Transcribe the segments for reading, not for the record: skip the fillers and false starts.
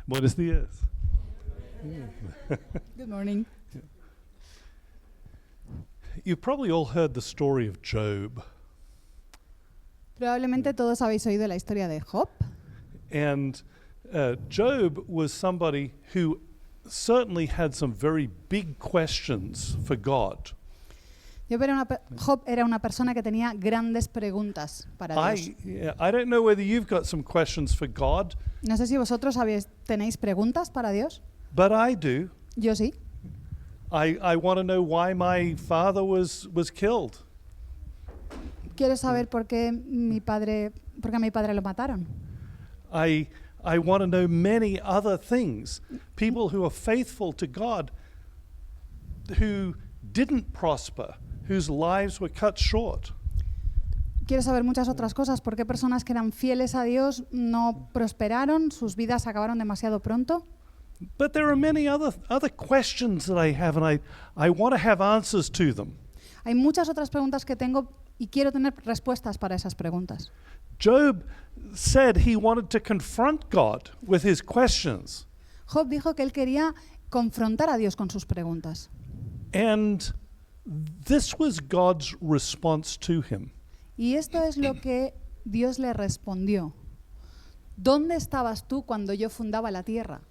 Buenos días. Good morning. You've probably all heard the story of Job. Probablemente todos habéis oído la historia de Job. And Job was somebody who certainly had some very big questions for God. Job era una persona que tenía grandes preguntas para Dios. I don't know whether you've got some questions for God, No sé si vosotros tenéis preguntas para Dios. but I do. Yo sí. I want to know why my father was killed. Quiero saber por qué a mi padre lo mataron. I want to know many other things. People who are faithful to God, who didn't prosper, whose lives were cut short. Quiero saber muchas otras cosas. ¿Por qué personas que eran fieles a Dios no prosperaron? ¿Sus vidas acabaron demasiado pronto? But there are many other questions that I have, and I want to have answers to them. Hay muchas otras preguntas que tengo y quiero tener respuestas para esas preguntas. Job said he wanted to confront God with his questions. Job dijo que él quería confrontar a Dios con sus preguntas. And this was God's response to him. Y esto es lo que Dios le respondió. ¿Dónde estabas tú cuando yo fundaba la tierra?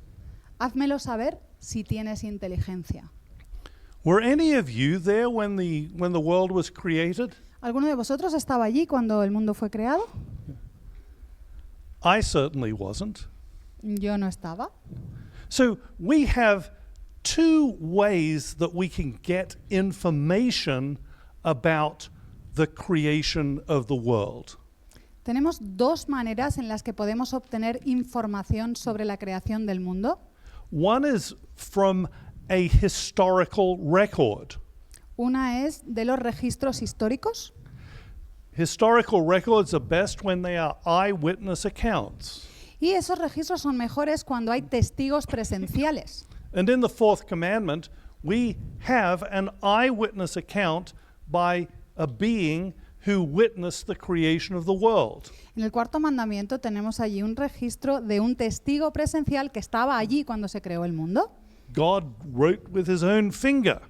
Házmelo saber si tienes inteligencia. Were any of you there when the world was created? ¿Alguno de vosotros estaba allí cuando el mundo fue creado? I certainly wasn't. Yo no estaba. So we have two ways that we can get information about the creation of the world. Tenemos dos maneras en las que podemos obtener información sobre la creación del mundo. One is from a historical record. Una es de los registros históricos. Historical records are best when they are eyewitness accounts. Y esos registros son mejores cuando hay testigos presenciales. And in the fourth commandment, we have an eyewitness account by a being who witnessed the creation of the world. En el cuarto mandamiento tenemos allí un registro de un testigo presencial que estaba allí cuando se creó el mundo. God wrote with his own finger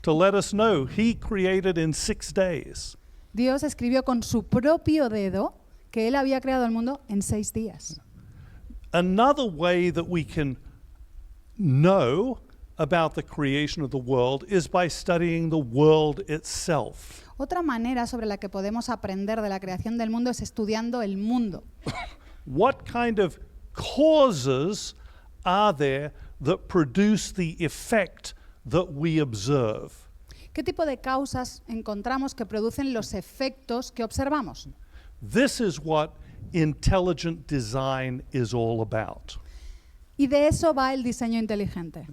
to let us know he created in 6 days. Dios escribió con su propio dedo que él había creado el mundo en 6 días. Another way that we can know about the creation of the world is by studying the world itself. Otra manera sobre la que podemos aprender de la creación del mundo es estudiando el mundo. What kind of causes are there that produce the effect that we observe? ¿Qué tipo de causas encontramos que producen los efectos que observamos? This is what intelligent design is all about. Y de eso va el diseño inteligente.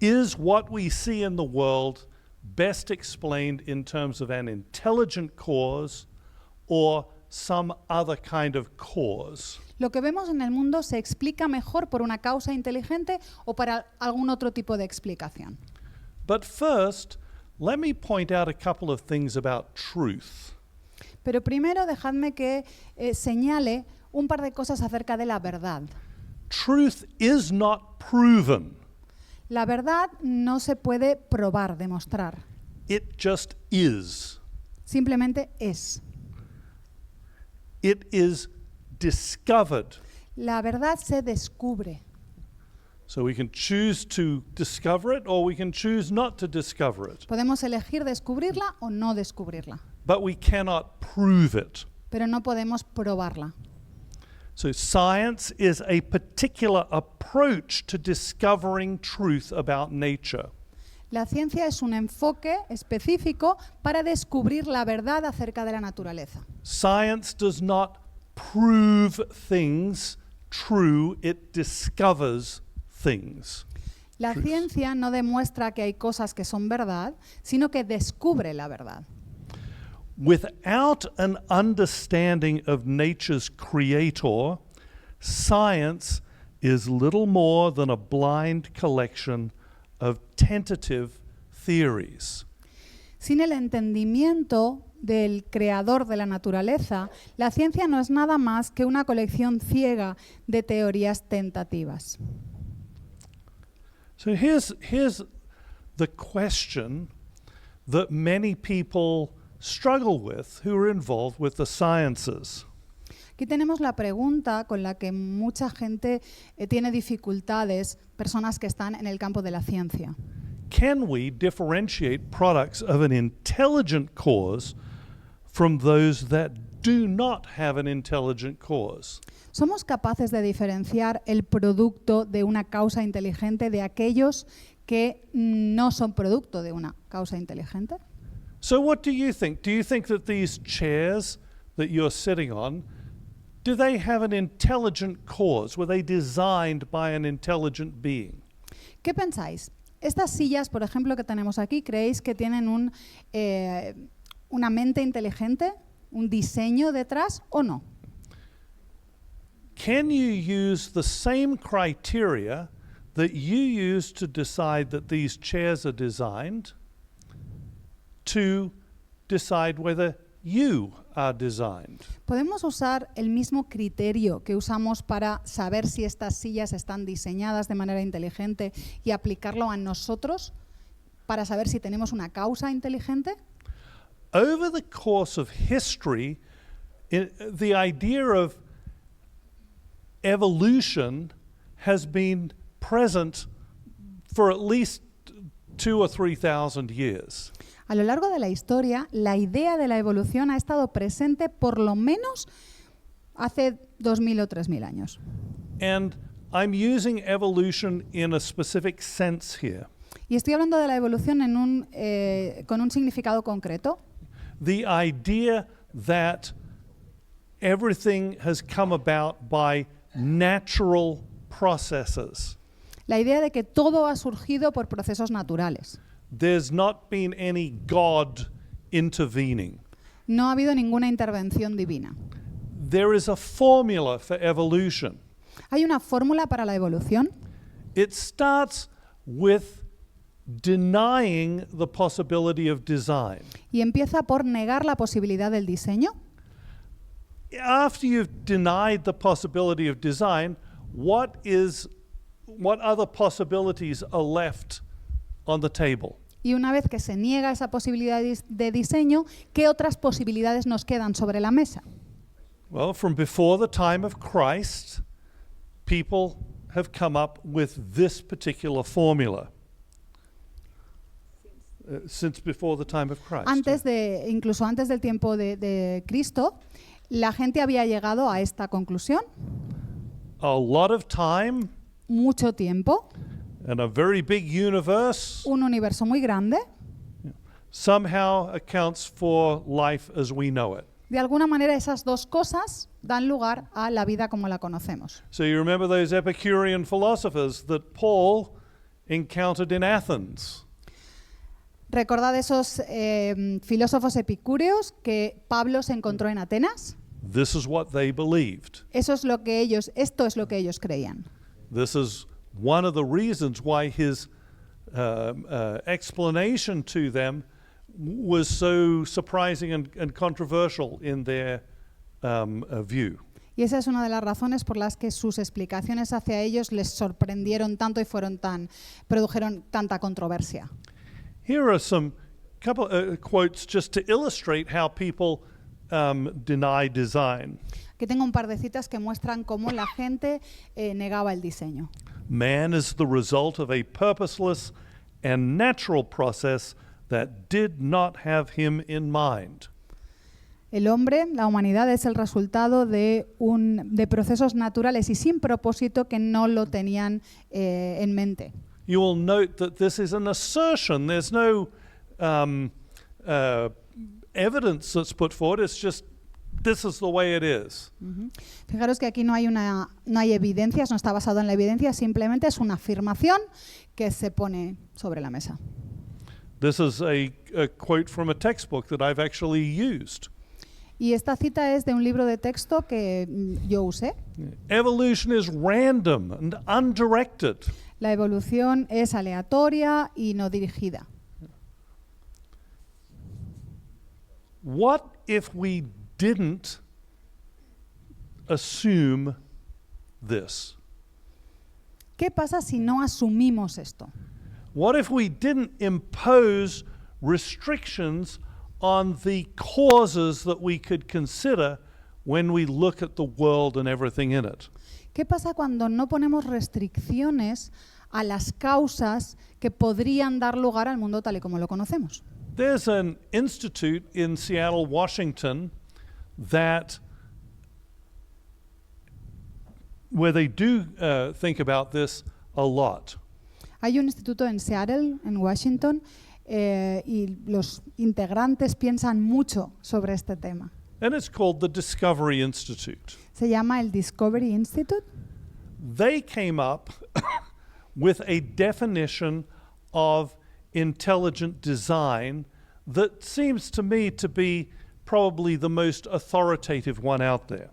Is what we see in the world best explained in terms of an intelligent cause or some other kind of cause? ¿Lo que vemos en el mundo se explica mejor por una causa inteligente o para algún otro tipo de explicación? But first, let me point out a couple of things about truth. Pero primero dejadme que señale un par de cosas acerca de la verdad. Truth is not proven. La verdad no se puede probar, demostrar. It just is. Simplemente es. It is discovered. La verdad se descubre. So we can choose to discover it or we can choose not to discover it. Podemos elegir descubrirla o no descubrirla, But we cannot prove it. pero no podemos probarla. So science is a particular approach to discovering truth about nature. La ciencia es un enfoque específico para descubrir la verdad acerca de la naturaleza. Science does not prove things true, it discovers things. La ciencia no demuestra que hay cosas que son verdad, sino que descubre la verdad. Without an understanding of nature's creator, science is little more than a blind collection of tentative theories. Sin el entendimiento del creador de la naturaleza, la ciencia no es nada más que una colección ciega de teorías tentativas. So here's the question that many people struggle with who are involved with the sciences. Aquí tenemos la pregunta con la que mucha gente tiene dificultades, personas que están en el campo de la ciencia. Can we differentiate products of an intelligent cause from those that do not have an intelligent cause? ¿Somos capaces de diferenciar el producto de una causa inteligente de aquellos que no son producto de una causa inteligente? So what do you think? Do you think that these chairs that you're sitting on, do they have an intelligent cause? Were they designed by an intelligent being? ¿Qué pensáis? Estas sillas, por ejemplo, que tenemos aquí, ¿creéis que tienen una mente inteligente, un diseño detrás o no? Can you use the same criteria that you use to decide that these chairs are designed to decide whether you are designed? ¿Podemos usar el mismo criterio que usamos para saber si estas sillas están diseñadas de manera inteligente y aplicarlo a nosotros para saber si tenemos una causa inteligente? Over the course of history, the idea of evolution has been present for at least 2,000 or 3,000 years. A lo largo de la historia, la idea de la evolución ha estado presente por lo menos hace 2.000 o 3.000 años. And I'm using evolution in a specific sense here. Y estoy hablando de la evolución con un significado concreto. The idea that everything has come about by natural processes. La idea de que todo ha surgido por procesos naturales. There's not been any God intervening. No ha habido ninguna intervención divina. There is a formula for evolution. ¿Hay una fórmula para la evolución? It starts with denying the possibility of design. Y empieza por negar la posibilidad del diseño. After you've denied the possibility of design, what other possibilities are left on the table? Y una vez que se niega esa posibilidad de diseño, ¿qué otras posibilidades nos quedan sobre la mesa? Well, from before the time of Christ, people have come up with this particular formula. Since before the time of Christ. Incluso antes del tiempo de Cristo, la gente había llegado a esta conclusión. A lot of time. Mucho tiempo. And a very big universe. Un universo muy grande. Somehow accounts for life as we know it. De alguna manera esas dos cosas dan lugar a la vida como la conocemos. So you remember those Epicurean philosophers that Paul encountered in Athens. ¿Recordad esos filósofos epicúreos que Pablo se encontró en Atenas? This is what they believed. Esto es lo que ellos creían. This is one of the reasons why his explanation to them was so surprising and controversial in their view. Y esa es una de las razones por las que sus explicaciones hacia ellos les sorprendieron tanto y produjeron tanta controversia. Here are some couple quotes just to illustrate how people deny design. Aquí tengo un par de citas que muestran cómo la gente negaba el diseño. Man is the result of a purposeless and natural process that did not have him in mind. El hombre, la humanidad, es el resultado de procesos naturales y sin propósito que no lo tenían en mente. You will note that this is an assertion. There's no evidence that's put forward. It's just, this is the way it is. Fijaros que aquí no hay evidencias, no está basado en la evidencia, simplemente es una afirmación que se pone sobre la mesa. This is a quote from a textbook that I've actually used. Y esta cita es de un libro de texto que yo usé. Evolution is random and undirected. La evolución es aleatoria y no dirigida. what if we didn't assume this? ¿Qué pasa si no asumimos esto? What if we didn't impose restrictions on the causes that we could consider when we look at the world and everything in it? ¿Qué pasa cuando no ponemos restricciones a las causas que podrían dar lugar al mundo tal y como lo conocemos? There's an institute in Seattle, Washington, where they do think about this a lot. Hay un instituto en Seattle, en Washington, y los integrantes piensan mucho sobre este tema. And it's called the Discovery Institute. Se llama el Discovery Institute. They came up with a definition of intelligent design that seems to me to be probably the most authoritative one out there.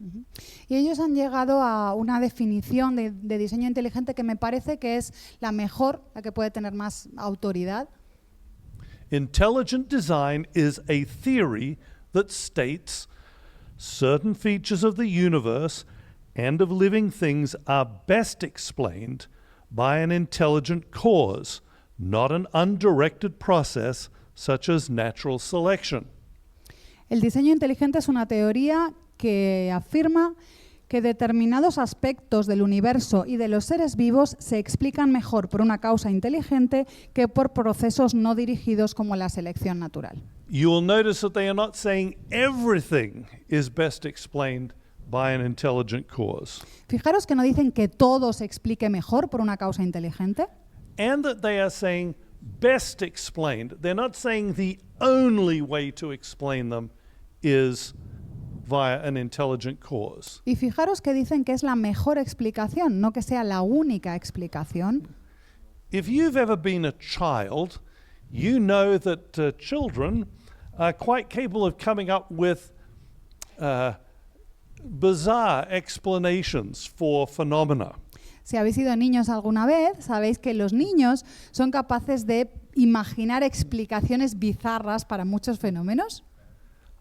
Y ellos han llegado a una definición de diseño inteligente que me parece que es la mejor, la que puede tener más autoridad. Intelligent design is a theory that states certain features of the universe and of living things are best explained by an intelligent cause, not an undirected process such as natural selection. El diseño inteligente es una teoría que afirma que determinados aspectos del universo y de los seres vivos se explican mejor por una causa inteligente que por procesos no dirigidos como la selección natural. You will notice that they are not saying everything is best explained by an intelligent cause, Fijaros que no dicen que todo se explique mejor por una causa inteligente, and that they are saying best explained. They're not saying the only way to explain them is via an intelligent cause. y fijaros que dicen que es la mejor explicación, no que sea la única explicación. If you've ever been a child, you know that children are quite capable of coming up with bizarre explanations for phenomena. Si habéis sido niños alguna vez, sabéis que los niños son capaces de imaginar explicaciones bizarras para muchos fenómenos.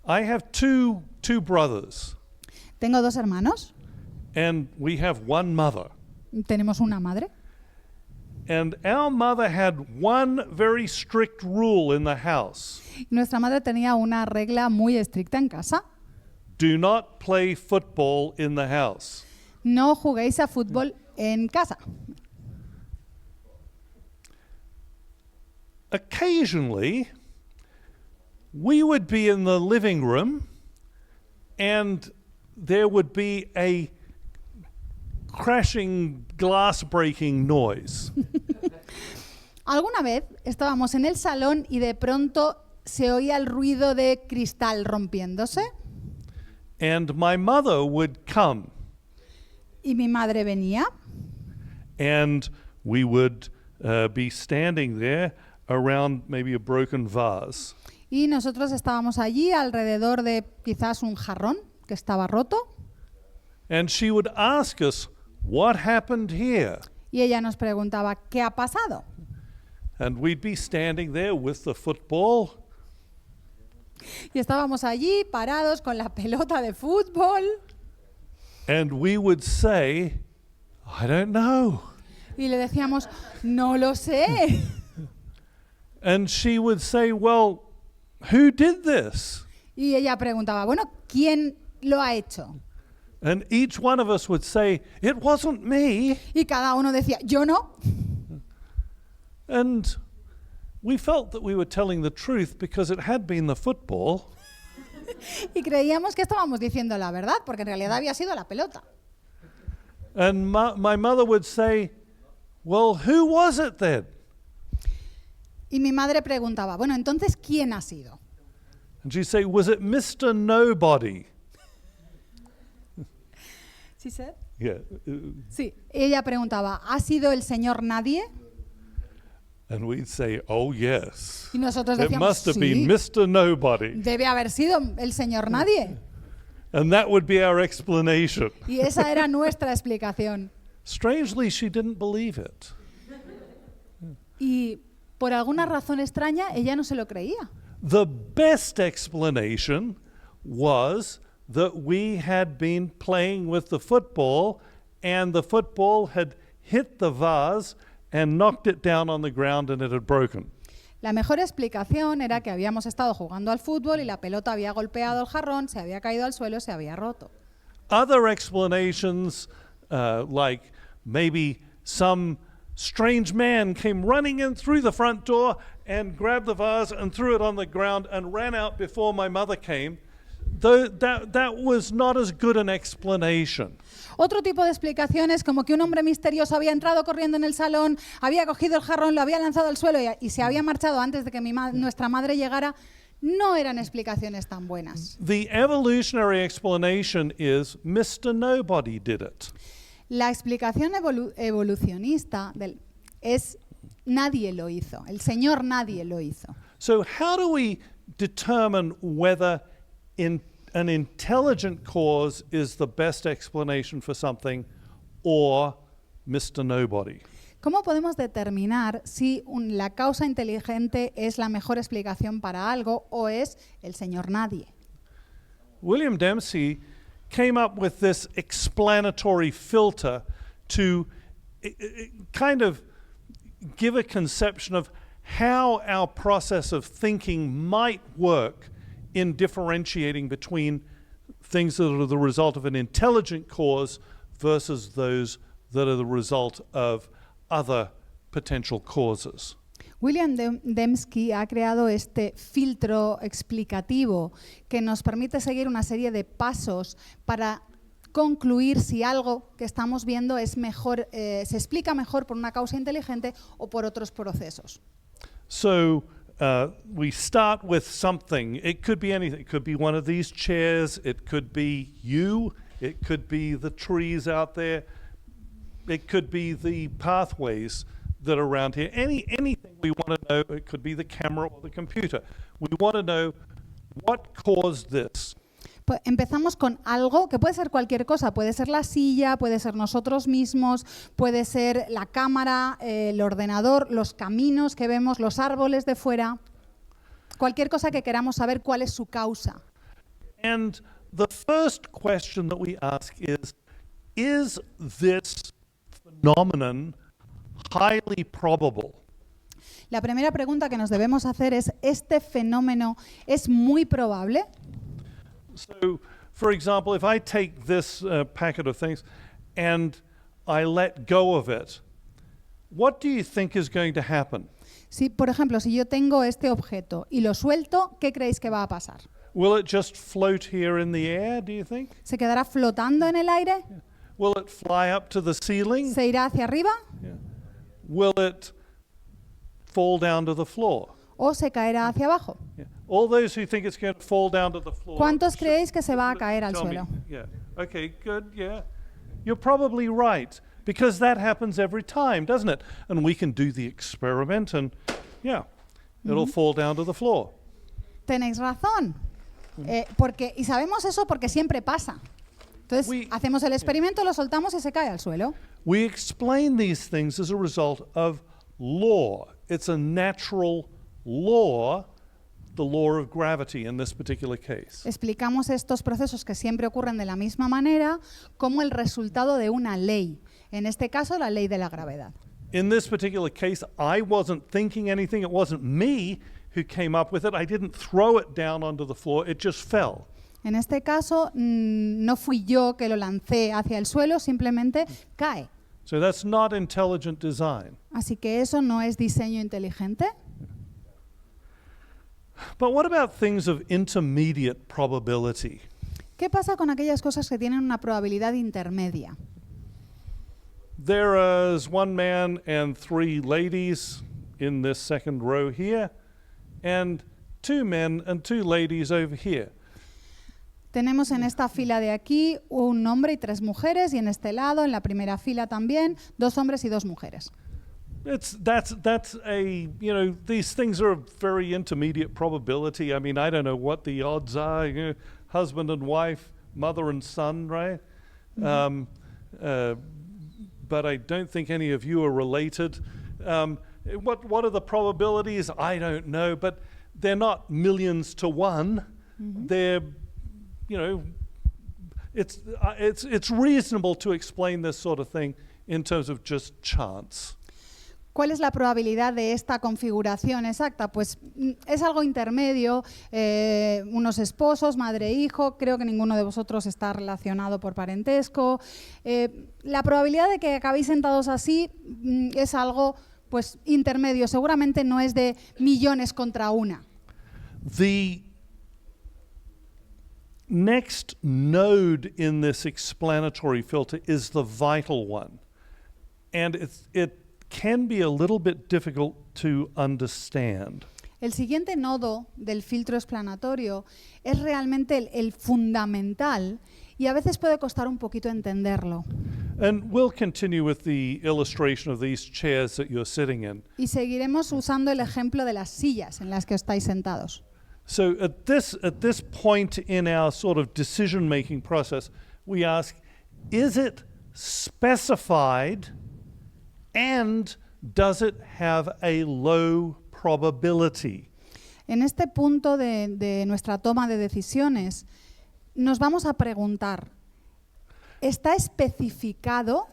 I have two brothers, Tengo dos hermanos, and we have one mother. tenemos una madre, And our mother had one very strict rule in the house. y nuestra madre tenía una regla muy estricta en casa. Do not play football in the house. No juguéis a fútbol en casa. Occasionally, we would be in the living room and there would be a crashing, glass-breaking noise. Alguna vez estábamos en el salón y de pronto se oía el ruido de cristal rompiéndose And my mother would come y mi madre venía and we would be standing there around maybe a broken vase. y nosotros estábamos allí alrededor de quizás un jarrón que estaba roto And she would ask us, what happened here? y ella nos preguntaba, ¿qué ha pasado? And we'd be standing there with the football Y estábamos allí parados con la pelota de fútbol and we would say, I don't know. y le decíamos, no lo sé. And she would say, well, who did this? Y ella preguntaba, bueno, ¿quién lo ha hecho? And each one of us would say, it wasn't me. Y cada uno decía, yo no. And we felt that we were telling the truth because it had been the football. Y creíamos que estábamos diciendo la verdad, porque en realidad había sido la pelota. And my mother would say, well, who was it then? Y mi madre preguntaba, bueno, entonces, ¿quién ha sido? And she'd say, was it Mr. Nobody? ¿Sí, Seth? Yeah. Sí. Ella preguntaba, ¿ha sido el señor Nadie? And we'd say, oh, yes. Y nosotros It decíamos, must have sí, been Mr. Nobody. debe haber sido el señor Nadie. And that would be our explanation. Y esa era nuestra explicación. Strangely, she didn't believe it. Y por alguna razón extraña, ella no se lo creía. The best explanation was that we had been playing with the football and the football had hit the vase and knocked it down on the ground and it had broken. La mejor explicación era que habíamos estado jugando al fútbol y la pelota había golpeado el jarrón, se había caído al suelo, se había roto. Other explanations, like maybe some strange man came running in through the front door and grabbed the vase and threw it on the ground and ran out before my mother came, though that was not as good an explanation. Otro tipo de explicación es como que un hombre misterioso había entrado corriendo en el salón, había cogido el jarrón, lo había lanzado al suelo y se había marchado antes de que nuestra madre llegara. No eran explicaciones tan buenas. The evolutionary explanation is Mr. Nobody did it. La explicación evolucionista es nadie lo hizo, el Señor nadie lo hizo. So how do we determine whether an intelligent cause is the best explanation for something or Mr. Nobody? ¿Cómo podemos determinar si la causa inteligente es la mejor explicación para algo o es el Señor nadie? William Dempsey came up with this explanatory filter to kind of give a conception of how our process of thinking might work in differentiating between things that are the result of an intelligent cause versus those that are the result of other potential causes. William Dembski ha creado este filtro explicativo que nos permite seguir una serie de pasos para concluir si algo que estamos viendo es mejor, se explica mejor por una causa inteligente o por otros procesos. So we start with something. It could be anything. It could be one of these chairs. It could be you. It could be the trees out there. It could be the pathways that are around here. Anything we want to know. It could be the camera or the computer. We want to know what caused this. Pues empezamos con algo que puede ser cualquier cosa, puede ser la silla, puede ser nosotros mismos, puede ser la cámara, el ordenador, los caminos que vemos, los árboles de fuera, cualquier cosa que queramos saber cuál es su causa. And the first question that we ask is this phenomenon highly probable? La primera pregunta que nos debemos hacer es, ¿este fenómeno es muy probable? So, for example, if I take this packet of things and I let go of it, what do you think is going to happen? Si, por ejemplo, si yo tengo este objeto y lo suelto, ¿qué creéis que va a pasar? Will it just float here in the air, do you think? ¿Se quedará flotando en el aire? Will it fly up to the ceiling? ¿Se irá hacia arriba? Yeah. Will it fall down to the floor? ¿O se caerá hacia abajo? Yeah. All those who think it's going to fall down to the floor. ¿Cuántos creéis que se va a caer al Tell me. suelo? Yeah. Okay, good. Yeah. You're probably right because that happens every time, doesn't it? And we can do the experiment and it'll fall down to the floor. Tenéis razón. Y sabemos eso porque siempre pasa. Entonces, hacemos el experimento, lo soltamos y se cae al suelo. We explain these things as a result of law. It's a natural law, the law of gravity in this particular case. Explicamos estos procesos que siempre ocurren de la misma manera como el resultado de una ley. En este caso, la ley de la gravedad. In this particular case, I wasn't thinking anything. It wasn't me who came up with it. I didn't throw it down onto the floor. It just fell. En este caso, no fui yo que lo lancé hacia el suelo, simplemente cae. So that's not intelligent design. Así que eso no es diseño inteligente. But what about things of intermediate probability? ¿Qué pasa con aquellas cosas que tienen una probabilidad intermedia? There is one man and three ladies in this second row here, and two men and two ladies over here. Tenemos en esta fila de aquí un hombre y tres mujeres, y en este lado, en la primera fila también, dos hombres y dos mujeres. That's a, you know, these things are a very intermediate probability. I mean, I don't know what the odds are, you know, husband and wife, mother and son, right? But I don't think any of you are related. What are the probabilities? I don't know, but they're not millions to one. They're, you know, it's reasonable to explain this sort of thing in terms of just chance. ¿Cuál es la probabilidad de esta configuración exacta? Pues es algo intermedio, unos esposos, madre e hijo, creo que ninguno de vosotros está relacionado por parentesco. La probabilidad de que acabéis sentados así es algo pues intermedio, seguramente no es de millones contra una. The next node in this explanatory filter is the vital one. And it can be a little bit difficult to understand. El siguiente nodo del filtro explanatorio es realmente el fundamental y a veces puede costar un poquito entenderlo. And we'll continue with the illustration of these chairs that you're sitting in. Y seguiremos usando el ejemplo de las sillas en las que estáis sentados. So at this point in our sort of decision-making process, we ask, is it specified and does it have a low probability? En este punto de nuestra toma de decisiones, nos vamos a preguntar, ¿está especificado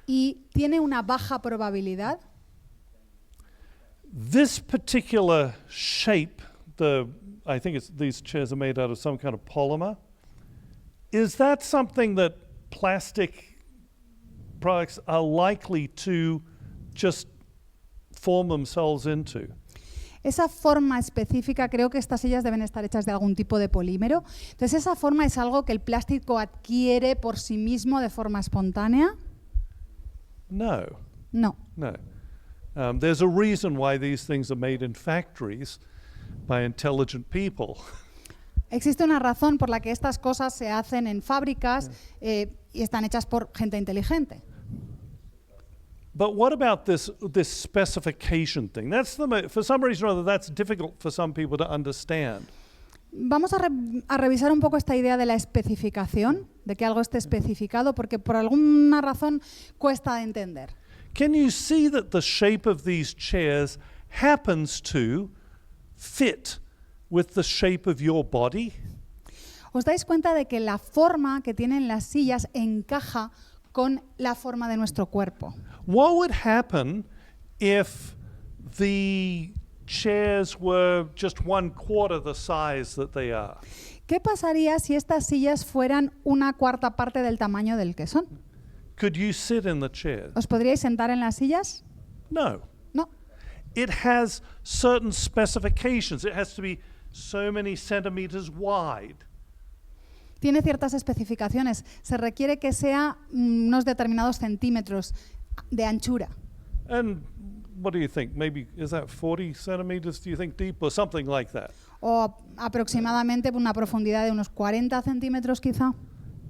y tiene una baja probabilidad? This particular shape, I think these chairs are made out of some kind of polymer. Is that something that plastic products are likely to just form themselves into? Esa forma específica, creo que estas sillas deben estar hechas de algún tipo de polímero. Entonces, ¿esa forma es algo que el plástico adquiere por sí mismo de forma espontánea? No. No. No. There's a reason why these things are made in factories by intelligent people. Existe una razón por la que estas cosas se hacen en fábricas y están hechas por gente inteligente. But what about this specification thing? For some reason or other, that's difficult for some people to understand. Vamos a revisar un poco esta idea de la especificación, de que algo esté especificado, porque por alguna razón cuesta de entender. Can you see that the shape of these chairs happens to fit with the shape of your body? ¿Os dais cuenta de que la forma que tienen las sillas encaja con la forma de nuestro cuerpo? What would happen if the chairs were just 1/4 the size that they are? ¿Qué pasaría si estas sillas fueran una cuarta parte del tamaño del que son? Could you sit in the chairs? ¿Os podríais sentar en las sillas? No. No. It has certain specifications. It has to be so many centimeters wide. Tiene ciertas especificaciones. Se requiere que sea unos determinados centímetros de anchura. And what do you think? Maybe, is that 40 centimeters, do you think, deep or something like that? O aproximadamente una profundidad de unos 40 centímetros quizá.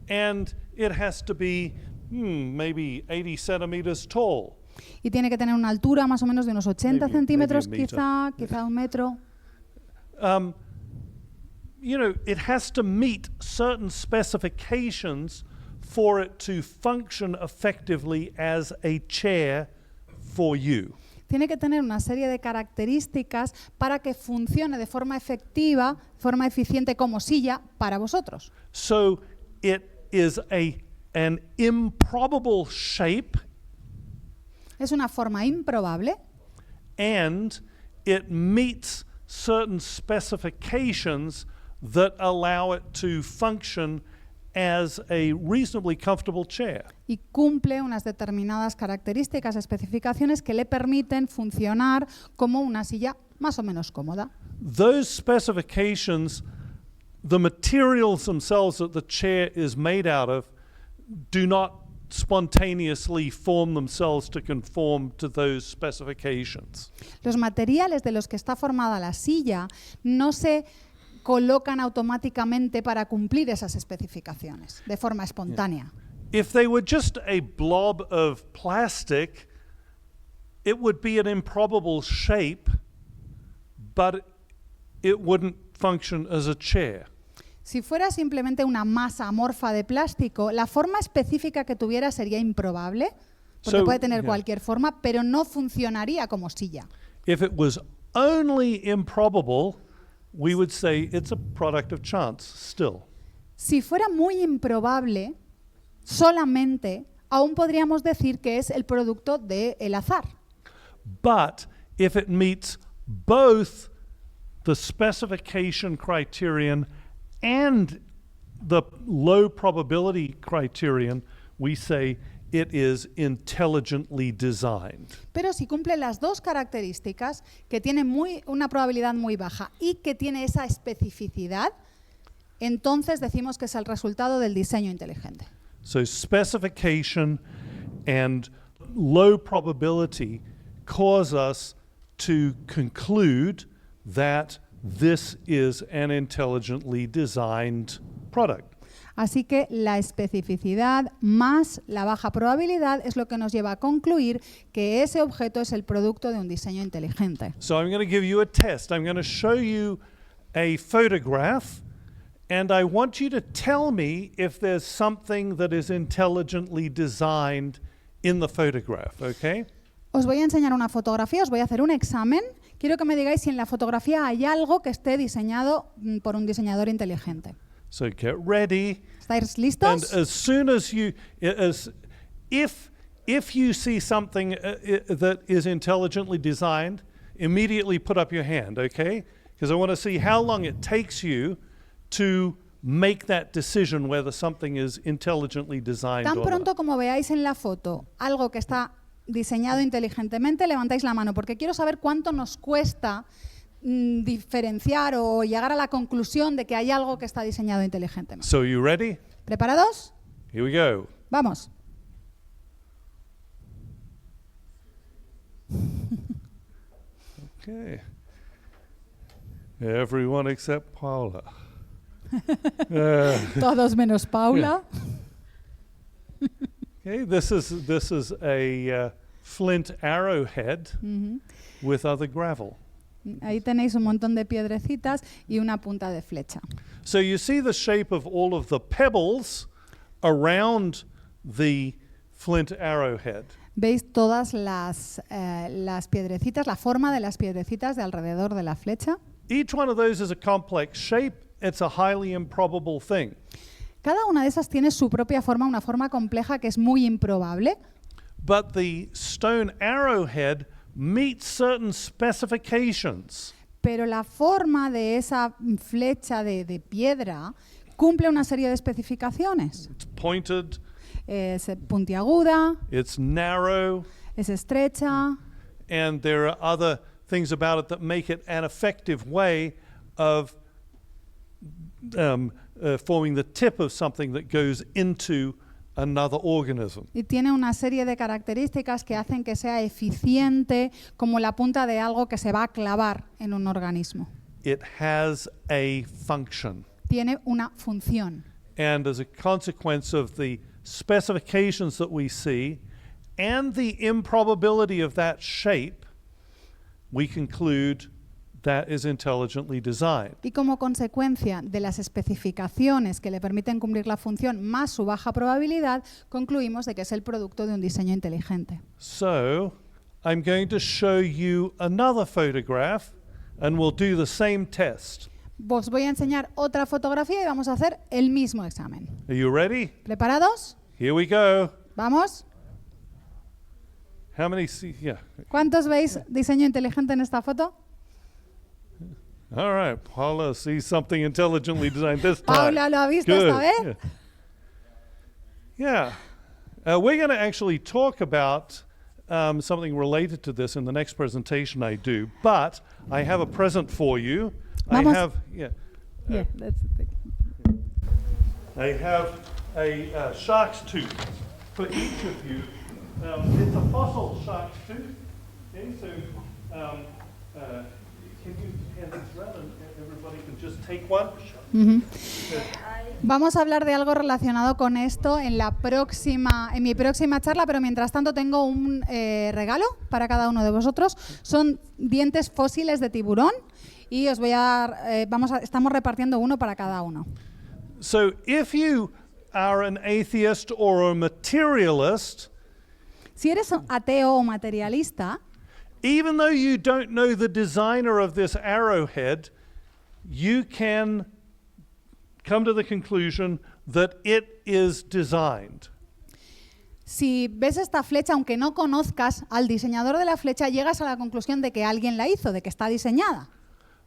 And it has to be maybe 80 centimeters tall. Y tiene que tener una altura más o menos de unos 80 Maybe centímetros, a meter. quizá 1 metro. You know, it has to meet certain specifications for it to function effectively as a chair for you. Tiene que tener una serie de características para que funcione de forma efectiva, de forma eficiente como silla para vosotros. So it is an improbable shape, Es una forma improbable and it meets certain specifications that allow it to function as a reasonably comfortable chair. y cumple unas determinadas características, especificaciones que le permiten funcionar como una silla más o menos cómoda. Those specifications, the materials themselves that the chair is made out of, do not spontaneously form themselves to conform to those specifications. Los materiales de los que está formada la silla no se colocan automáticamente para cumplir esas especificaciones de forma espontánea. If they were just a blob of plastic, it would be an improbable shape, but it wouldn't function as a chair. Si fuera simplemente una masa amorfa de plástico, la forma específica que tuviera sería improbable, porque So, puede tener yeah. cualquier forma, pero no funcionaría como silla. If it was only improbable, we would say it's a product of chance still. Si fuera muy improbable, solamente aún podríamos decir que es el producto del azar. But if it meets both the specification criterion and the low probability criterion, we say it is intelligently designed. Pero si cumple las dos características, que tiene una probabilidad muy baja y que tiene esa especificidad, entonces decimos que es el resultado del diseño inteligente. So specification and low probability cause us to conclude that this is an intelligently designed product. Así que la especificidad más la baja probabilidad es lo que nos lleva a concluir que ese objeto es el producto de un diseño inteligente. So I'm going to give you a test. I'm going to show you a photograph, and I want you to tell me if there's something that is intelligently designed in the photograph, okay? Os voy a enseñar una fotografía, os voy a hacer un examen. Quiero que me digáis si en la fotografía hay algo que esté diseñado por un diseñador inteligente. So get ready. ¿Estáis And listos? as soon as you, if you see something that is intelligently designed, immediately put up your hand, okay? Because I want to see how long it takes you to make that decision whether something is intelligently designed Tan or pronto not. como veáis en la foto algo que está diseñado inteligentemente, levantáis la mano, porque quiero saber cuánto nos cuesta diferenciar o llegar a la conclusión de que hay algo que está diseñado inteligentemente. So you ready? ¿Preparados? Here we go. Vamos. Okay. Everyone except Paula. Todos menos Paula. Okay, this is a flint arrowhead Ujú. with other gravel. Ahí tenéis un montón de piedrecitas y una punta de flecha. So you see the shape of all of the pebbles around the flint arrowhead. ¿Veis todas las piedrecitas, la forma de las piedrecitas de alrededor de la flecha? Each one of those is a complex shape. It's a highly improbable thing. Cada una de esas tiene su propia forma, una forma compleja que es muy improbable, But the stone arrowhead meets certain specifications. pero la forma de esa flecha de piedra cumple una serie de especificaciones. It's pointed, Es puntiaguda, it's narrow, es estrecha, and there are other things about it that make it an effective way of forming the tip of something that goes into another organism. y tiene una serie de características que hacen que sea eficiente como la punta de algo que se va a clavar en un organismo. It has a function. Tiene una función. And as a consequence of the specifications that we see and the improbability of that shape, we conclude that is intelligently designed. Y como consecuencia de las especificaciones que le permiten cumplir la función más su baja probabilidad, concluimos de que es el producto de un diseño inteligente. So, I'm going to show you another photograph and we'll do the same test. Os voy a enseñar otra fotografía y vamos a hacer el mismo examen. Are you ready? ¿Preparados? Here we go. ¿Vamos? How many see? Yeah. ¿Cuántos veis diseño inteligente en esta foto? All right. Paula sees something intelligently designed this time. Paula, ¿lo ha visto Good. esta vez? Yeah. We're going to actually talk about something related to this in the next presentation I do, but I have a present for you. Vamos. I have a shark's tooth for each of you. It's a fossil shark's tooth. Okay, so can you hand these around and everybody can just take one? Vamos a hablar de algo relacionado con esto en mi próxima charla, pero mientras tanto tengo un regalo para cada uno de vosotros. Son dientes fósiles de tiburón y os voy a estamos repartiendo uno para cada uno. So if you are an atheist or a materialist, Si eres ateo o materialista, even though you don't know the designer of this arrowhead, you can come to the conclusion that it is designed. Si ves esta flecha, aunque no conozcas al diseñador de la flecha, llegas a la conclusión de que alguien la hizo, de que está diseñada.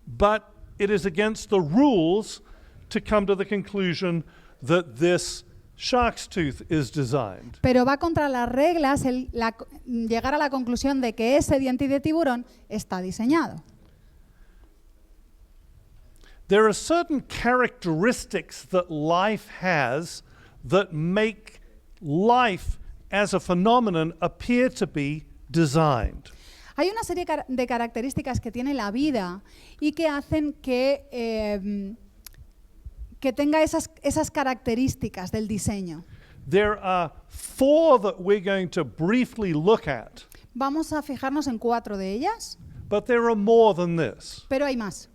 But it is against the rules to come to the conclusion that this shark's tooth is designed. Pero va contra las reglas llegar a la conclusión de que ese diente de tiburón está diseñado. There are certain characteristics that life has that make life as a phenomenon appear to be designed. Hay una serie de características que tiene la vida y que hacen que tenga esas características del diseño. There are 4 that we're going to briefly look at, Vamos a fijarnos en 4 de ellas, but there are more than this. pero hay más.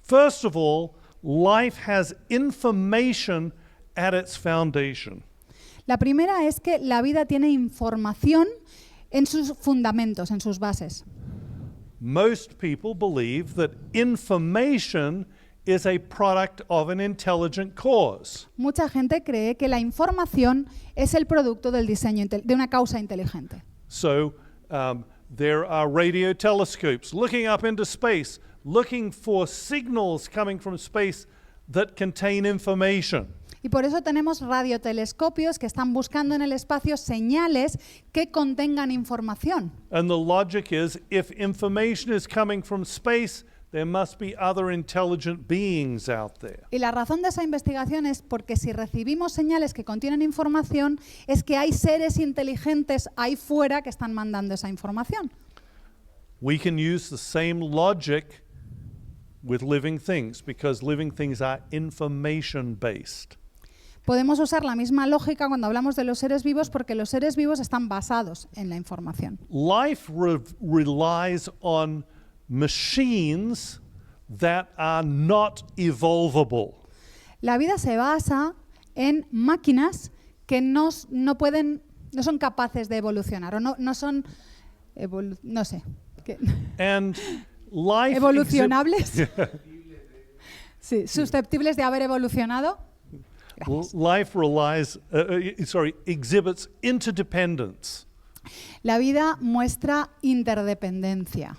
First of all, life has information at its foundation. La primera es que la vida tiene información en sus fundamentos, en sus bases. Most people believe that information is a product of an intelligent cause. Mucha gente cree que la información es el producto del diseño de una causa inteligente. So there are radio telescopes looking up into space, looking for signals coming from space that contain information. Y por eso tenemos radiotelescopios que están buscando en el espacio señales que contengan información. And the logic is, if information is coming from space, there must be other intelligent beings out there. Y la razón de esa investigación es porque si recibimos señales que contienen información, es que hay seres inteligentes ahí fuera que están mandando esa información. We can use the same logic with living things because living things are information-based. Podemos usar la misma lógica cuando hablamos de los seres vivos porque los seres vivos están basados en la información. Life relies on machines that are not evolvable. La vida se basa en máquinas que no son capaces de evolucionar o no son, no sé, And life evolucionables, sí, susceptibles de haber evolucionado. Gracias. Life exhibits interdependence. La vida muestra interdependencia.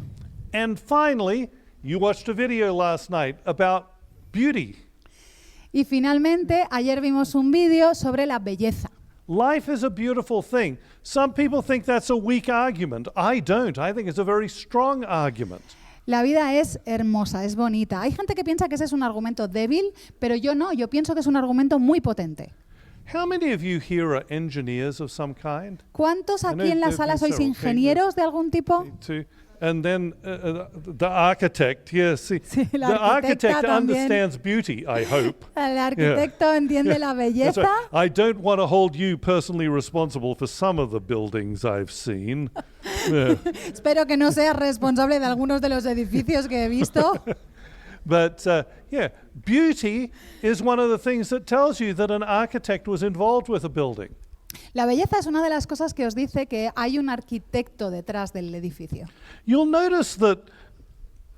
And finally, you watched a video last night about beauty. Y finalmente, ayer vimos un vídeo sobre la belleza. Life is a beautiful thing. Some people think that's a weak argument. I don't. I think it's a very strong argument. La vida es hermosa, es bonita. Hay gente que piensa que ese es un argumento débil, pero yo no, yo pienso que es un argumento muy potente. How many of you here are engineers of some kind? ¿Cuántos I aquí know en la there've sala been sois several. ingenieros de algún tipo? Too. And then the architect, yes. See, Sí, la the arquitecta architect también. understands beauty, I hope. El arquitecto entiende la That's belleza. right. I don't want to hold you personally responsible for some of the buildings I've seen. Yeah. Espero que no seas responsable de algunos de los edificios que he visto. But yeah, beauty is one of the things that tells you that an architect was involved with a building. La belleza es una de las cosas que os dice que hay un arquitecto detrás del edificio. You'll notice that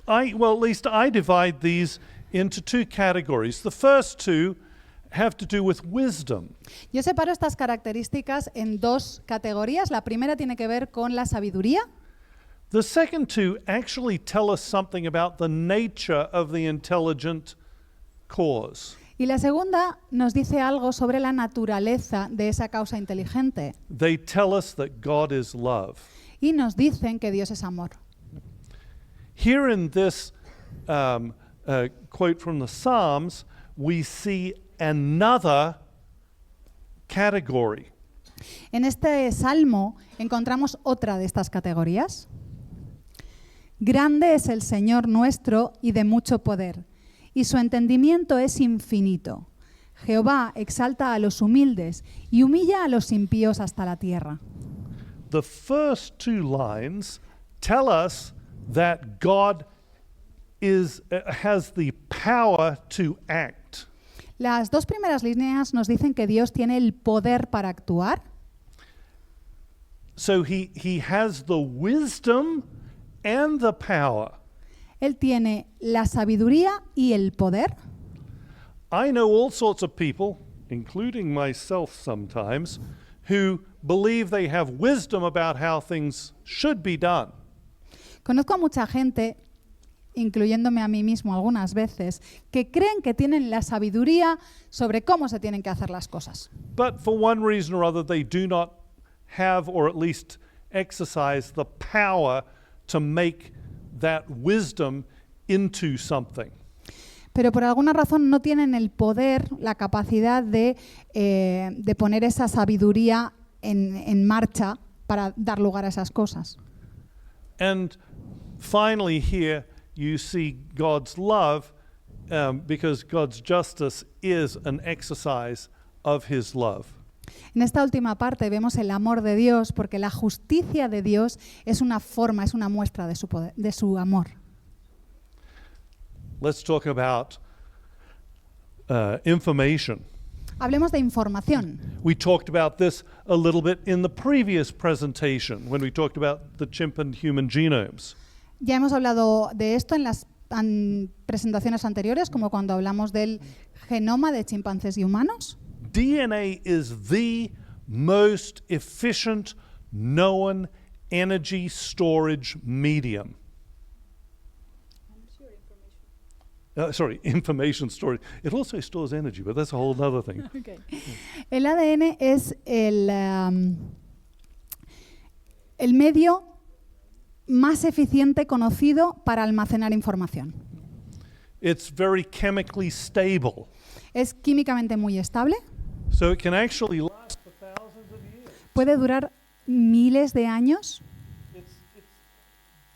at least I divide these into 2 categories. The first 2 have to do with wisdom. Yo separo estas características en 2 categorías. La primera tiene que ver con la sabiduría. The second 2 actually tell us something about the nature of the intelligent cause. Y la segunda nos dice algo sobre la naturaleza de esa causa inteligente. They tell us that God is love. Y nos dicen que Dios es amor. Here in this quote from the Psalms, we see another category. En este salmo encontramos otra de estas categorías. Grande es el Señor nuestro y de mucho poder, y su entendimiento es infinito. Jehová exalta a los humildes y humilla a los impíos hasta la tierra. The first 2 lines tell us that God has the power to act. Las 2 primeras líneas nos dicen que Dios tiene el poder para actuar. So he has the wisdom and the power. Él tiene la sabiduría y el poder. I know all sorts of people, including myself sometimes, who believe they have wisdom about how things should be done. Conozco a mucha gente, incluyéndome a mí mismo algunas veces, que creen que tienen la sabiduría sobre cómo se tienen que hacer las cosas. But for one reason or other, they do not have, or at least exercise, the power to make that wisdom into something. Pero por alguna razón no tienen el poder, la capacidad de poner esa sabiduría en marcha para dar lugar a esas cosas. And finally here you see God's love, because God's justice is an exercise of his love. En esta última parte vemos el amor de Dios, porque la justicia de Dios es una forma, es una muestra de su poder, de su amor. Let's talk about information. Hablemos de información. We talked about this a little bit in the previous presentation when we talked about the chimp and human genomes. Ya hemos hablado de esto en las presentaciones anteriores, como cuando hablamos del genoma de chimpancés y humanos. DNA is the most efficient known energy storage medium. Information storage. It also stores energy, but that's a whole other thing. Okay. El ADN es el medio más eficiente conocido para almacenar información. It's very chemically stable, Es químicamente muy estable, so it can actually last for thousands of years. puede durar miles de años. It's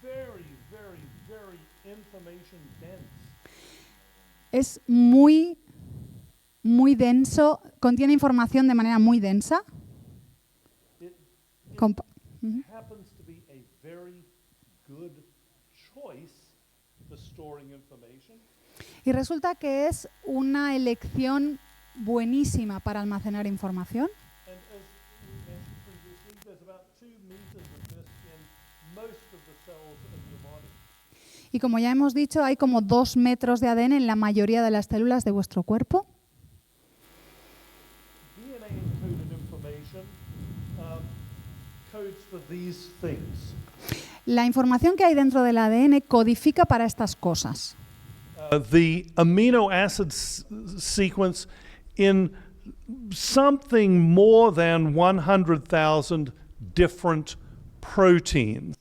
very, very, very information dense. Es muy denso, contiene información de manera muy densa. It Compa- happens to be a very good choice for storing information. Y resulta que es una elección buenísima para almacenar información. And as we mentioned previously, there's about 2 meters of this in most of the cells of your body. Y como ya hemos dicho, hay como 2 metros de ADN en la mayoría de las células de vuestro cuerpo. DNA encoded information codes for these things. La información que hay dentro del ADN codifica para estas cosas. The amino acid sequence in something more than 100,000 different proteins.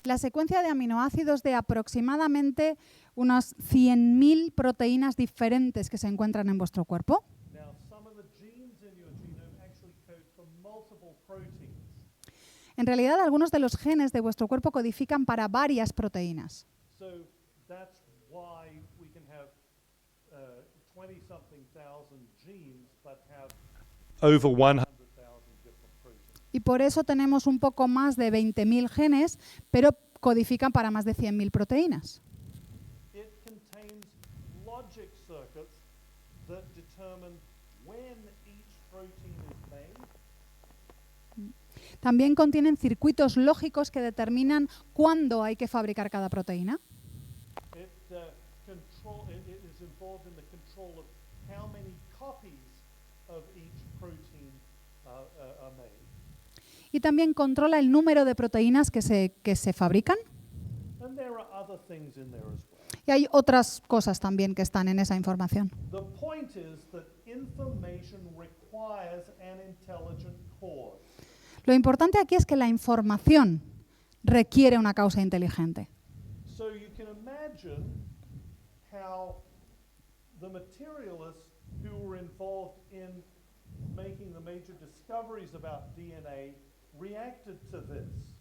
La secuencia de aminoácidos de aproximadamente unas 100.000 proteínas diferentes que se encuentran en vuestro cuerpo. Now, some of the genes in your genome actually code for multiple proteins. En realidad, algunos de los genes de vuestro cuerpo codifican para varias proteínas. So that's why we can have 20-something thousand genes, but have over 100,000 different proteins. Y por eso tenemos un poco más de 20.000 genes, pero codifican para más de 100.000 proteínas. It contains logic circuits that determine when each protein is made. También contienen circuitos lógicos que determinan cuándo hay que fabricar cada proteína. It is involved in the control of how many copies of each protein are made. Y también controla el número de proteínas que se fabrican. And there are other things in there as well. Y hay otras cosas también que están en esa información. The point is that information requires an intelligent cause. Lo importante aquí es que la información requiere una causa inteligente. So you can imagine how the materialists who were involved in making the major discoveries about DNA reacted to this.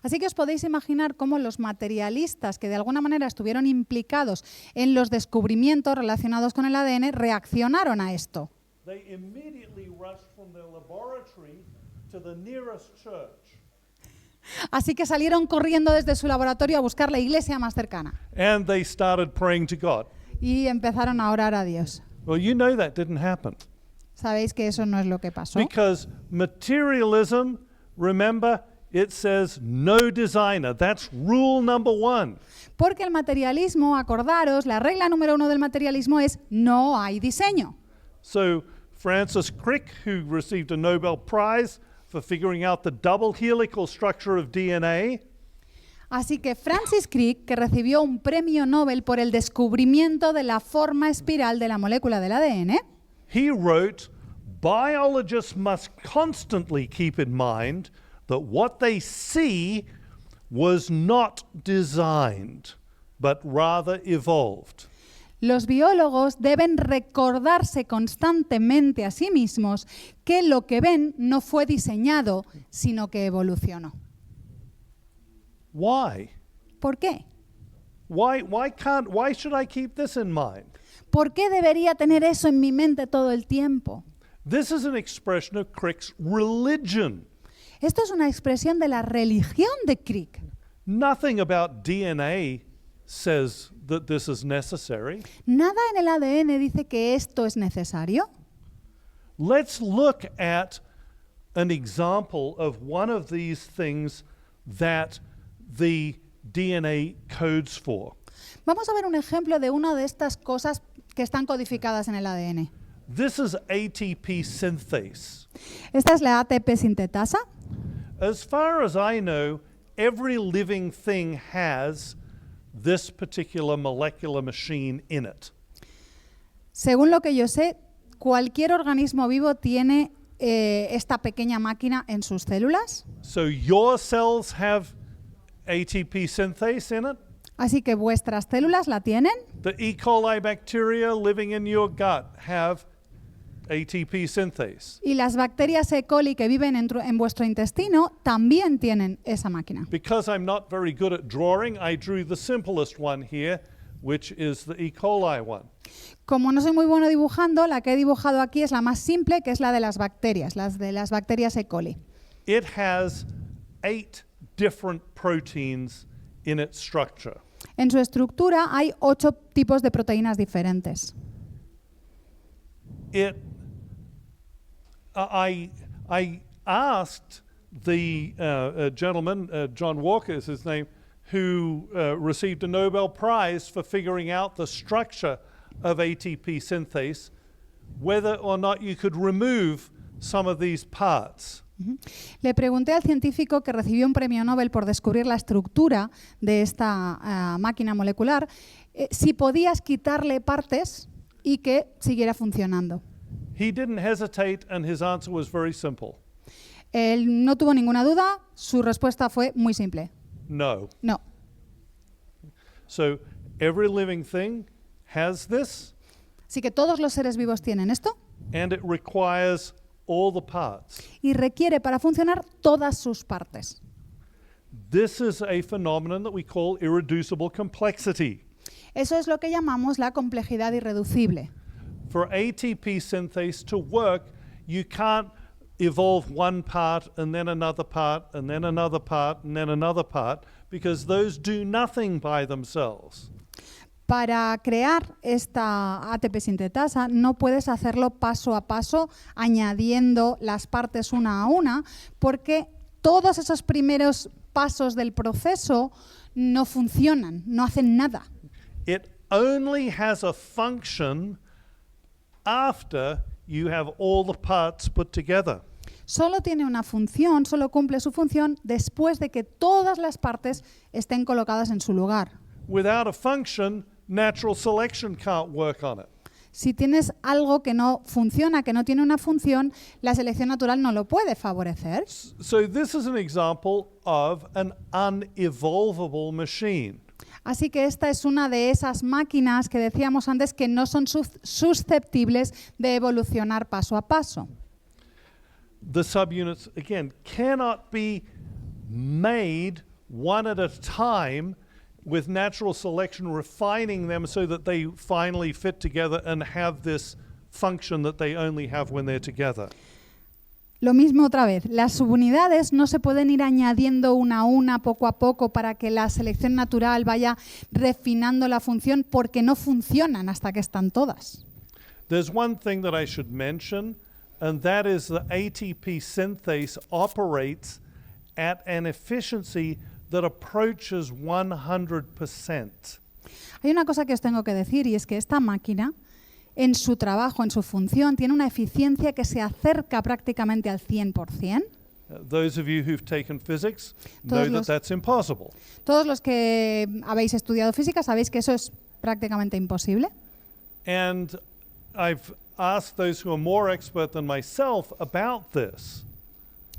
Así que os podéis imaginar cómo los materialistas que de alguna manera estuvieron implicados en los descubrimientos relacionados con el ADN reaccionaron a esto. They immediately rushed from their laboratory to the nearest church. Así que salieron corriendo desde su laboratorio a buscar la iglesia más cercana And they started praying to God. y empezaron a orar a Dios. Well, you know that didn't happen. Sabéis que eso no es lo que pasó. Because materialism, remember, it says no designer. That's rule number 1. Porque el materialismo, acordaros, la regla número 1 del materialismo es no hay diseño. So Francis Crick, who received a Nobel Prize for figuring out the double helical structure of DNA, Así que Francis Crick, que recibió un premio Nobel por el descubrimiento de la forma espiral de la molécula del ADN, he wrote, biologists must constantly keep in mind that what they see was not designed, but rather evolved. los biólogos deben recordarse constantemente a sí mismos que lo que ven no fue diseñado, sino que evolucionó. Why? ¿Por qué? Why should I keep this in mind? ¿Por qué debería tener eso en mi mente todo el tiempo? This is an expression of Crick's religion. Esto es una expresión de la religión de Crick. Nothing about DNA says that this is necessary. Nada en el ADN dice que esto es necesario. Let's look at an example of one of these things that the DNA codes for. Vamos a ver un ejemplo de una de estas cosas que están codificadas en el ADN. This is ATP synthase. Esta es la ATP sintetasa. As far as I know, every living thing has this particular molecular machine in it. Según lo que yo sé, cualquier organismo vivo tiene esta pequeña máquina en sus células. So your cells have ATP synthase in it. Así que vuestras células la tienen. The E. coli bacteria living in your gut have ATP synthase. Y las bacterias E. coli que viven en vuestro intestino también tienen esa máquina. Because I'm not very good at drawing, I drew the simplest one here, which is the E. coli one. Como no soy muy bueno dibujando, la que he dibujado aquí es la más simple, que es la de las bacterias E. coli. It has 8 different proteins in its structure. En su estructura hay 8 tipos de proteínas diferentes. I asked the gentleman, John Walker is his name, who received a Nobel Prize for figuring out the structure of ATP synthase, whether or not you could remove some of these parts. Le pregunté al científico que recibió un premio Nobel por descubrir la estructura de esta máquina molecular, si podías quitarle partes y que siguiera funcionando. He didn't hesitate and his answer was very simple. Él no tuvo ninguna duda, su respuesta fue muy simple. No. No. So every living thing has this, Así que todos los seres vivos tienen esto and it requires all the parts. y requiere para funcionar todas sus partes. This is a phenomenon that we call irreducible complexity. Eso es lo que llamamos la complejidad irreducible. For ATP synthase to work, you can't evolve one part and then another part and then another part and then another part, because those do nothing by themselves. Para crear esta ATP sintetasa no puedes hacerlo paso a paso añadiendo las partes una a una, porque todos esos primeros pasos del proceso no funcionan, no hacen nada. It only has a function after you have all the parts put together. Solo tiene una función, solo cumple su función después de que todas las partes estén colocadas en su lugar. Without a function, natural selection can't work on it. Si tienes algo que no funciona, que no tiene una función, la selección natural no lo puede favorecer. So this is an example of an unevolvable machine. Así que esta es una de esas máquinas que decíamos antes que no son susceptibles de evolucionar paso a paso. The subunits, again, cannot be made one at a time with natural selection refining them so that they finally fit together and have this function that they only have when they're together. Lo mismo otra vez, las subunidades no se pueden ir añadiendo una a una poco a poco para que la selección natural vaya refinando la función porque no funcionan hasta que están todas. There's one thing that I should mention, and that is the ATP synthase operates at an efficiency that approaches 100%. Hay una cosa que os tengo que decir y es que esta máquina, en su trabajo, en su función, tiene una eficiencia que se acerca prácticamente al 100%. Those of you who've taken physics know Todos that los- that's impossible. Todos los que habéis estudiado física sabéis que eso es prácticamente imposible. And I've asked those who are more expert than myself about this.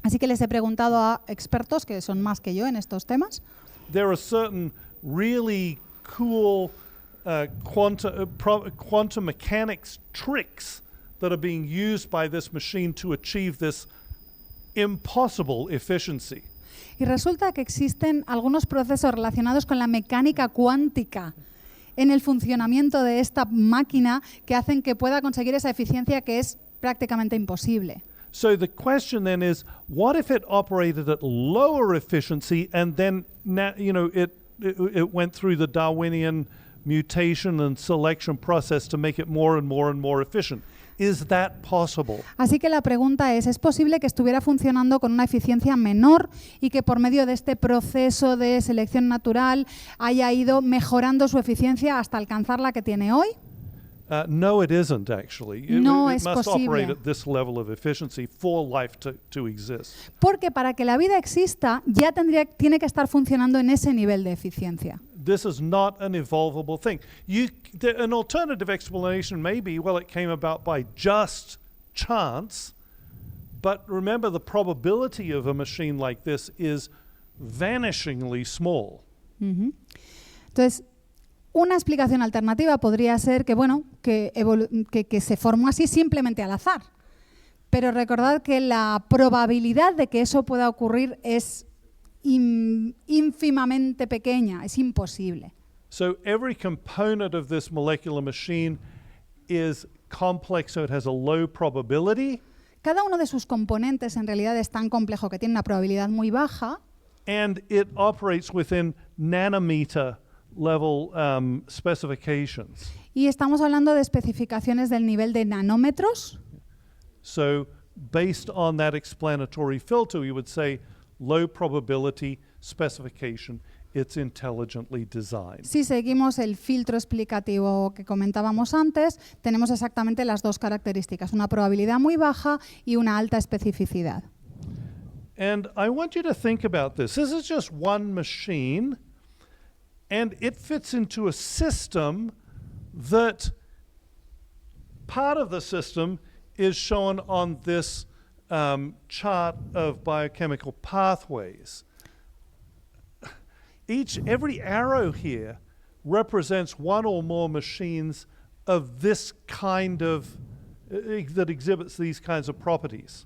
Así que les he preguntado a expertos que son más que yo en estos temas. There are certain really cool quantum mechanics tricks that are being used by this machine to achieve this impossible efficiency. Y resulta que existen algunos procesos relacionados con la mecánica cuántica en el funcionamiento de esta máquina que hacen que pueda conseguir esa eficiencia que es prácticamente imposible. So the question then is, what if it operated at lower efficiency and then it went through the Darwinian mutation and selection process to make it more and more and more efficient? Is that possible? Así que la pregunta ¿es posible que estuviera funcionando con una eficiencia menor y que por medio de este proceso de selección natural haya ido mejorando su eficiencia hasta alcanzar la que tiene hoy? No, it isn't actually. No it es must posible. operate at this level of efficiency for life to exist. Porque para que la vida exista ya tiene que estar funcionando en ese nivel de eficiencia. This is not an evolvable thing. An alternative explanation may be, well, it came about by just chance, but remember the probability of a machine like this is vanishingly small. Ujú. Entonces, una explicación alternativa podría ser que, bueno, que se formó así simplemente al azar. Pero recordad que la probabilidad de que eso pueda ocurrir es ínfimamente pequeña, es imposible. So every component of this molecular machine is complex, so it has a low probability, Cada uno de sus componentes en realidad es tan complejo que tiene una probabilidad muy baja and it operates within nanometer level specifications. y estamos hablando de especificaciones del nivel de nanómetros. So based on that explanatory filter, we would say low probability specification, it's intelligently designed. Si seguimos el filtro explicativo que comentábamos antes, tenemos exactamente las dos características, una probabilidad muy baja y una alta especificidad. And I want you to think about this. This is just one machine, and it fits into a system that part of the system is shown on this chart of biochemical pathways. Every arrow here represents one or more machines of this kind of, that exhibits these kinds of properties.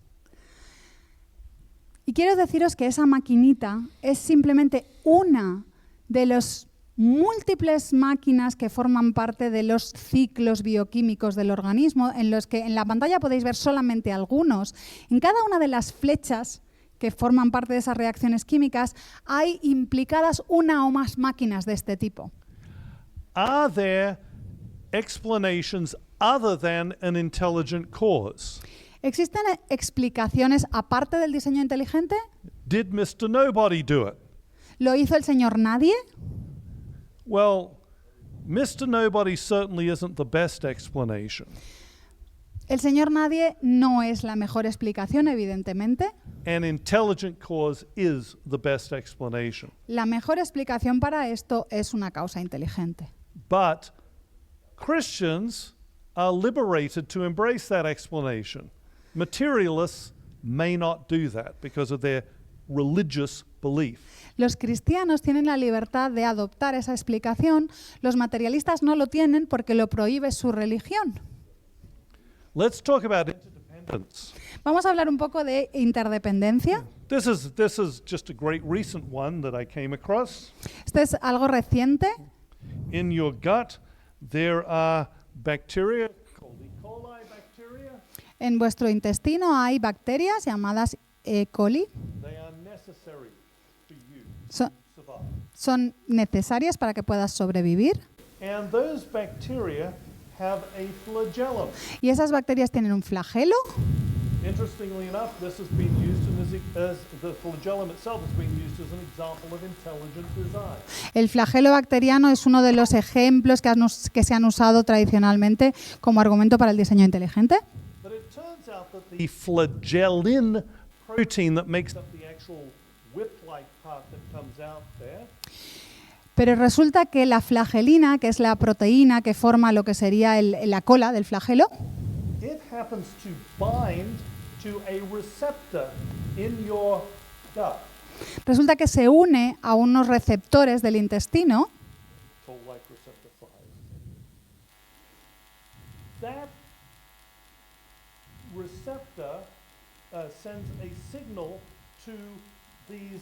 Y quiero deciros que esa maquinita es simplemente una de las múltiples máquinas que forman parte de los ciclos bioquímicos del organismo, en los que en la pantalla podéis ver solamente algunos. En cada una de las flechas que forman parte de esas reacciones químicas hay implicadas una o más máquinas de este tipo. Are there explanations other than an intelligent cause? ¿Existen explicaciones aparte del diseño inteligente? Did Mr. Nobody do it? ¿Lo hizo el señor Nadie? Well, Mr. Nobody certainly isn't the best explanation. El señor Nadie no es la mejor explicación, evidentemente. An intelligent cause is the best explanation. La mejor explicación para esto es una causa inteligente. But Christians are liberated to embrace that explanation. Materialists may not do that because of their religious belief. Los cristianos tienen la libertad de adoptar esa explicación, los materialistas no lo tienen porque lo prohíbe su religión. Let's talk about interdependence. Vamos a hablar un poco de interdependencia. This is just a great recent one that I came across. Esto es algo reciente. In your gut, there are bacteria called E. coli bacteria. En vuestro intestino hay bacterias llamadas E. coli. They are necessary for you So- to survive. son necesarias para que puedas sobrevivir. And those bacteria have a flagellum. Y esas bacterias tienen un flagelo. Interestingly enough, this has been used in the flagellum itself is being used as an example of intelligent design. El flagelo bacteriano es uno de los ejemplos que se han usado tradicionalmente como argumento para el diseño inteligente. But it turns out that the flagellin protein that makes up the actual whip-like part that comes out there Pero resulta que la flagelina, que es la proteína que forma lo que sería la cola del flagelo, it happens to bind to a receptor in your gut. resulta que se une a unos receptores del intestino Toll-like receptor 5. That receptor sends a signal to these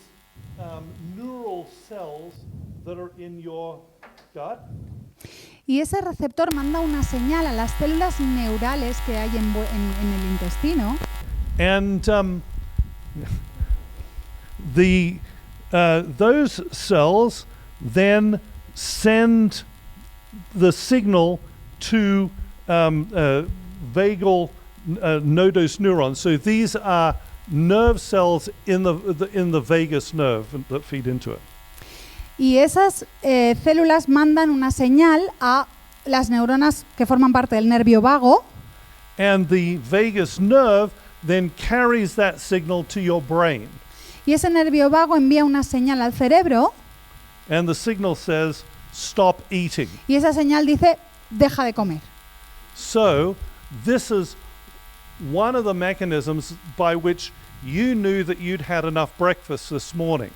neural cells that are in your gut. y ese receptor manda una señal a las células neurales que hay en el intestino. And those cells then send the signal to vagal nodose neurons. So these are nerve cells in the vagus nerve that feed into it. Y esas células mandan una señal a las neuronas que forman parte del nervio vago, And the vagus nerve then carries that signal to your brain. y ese nervio vago envía una señal al cerebro, And the signal says, stop eating. y esa señal dice, deja de comer. So this is one of the mechanisms by which you knew that you'd had enough breakfast this morning.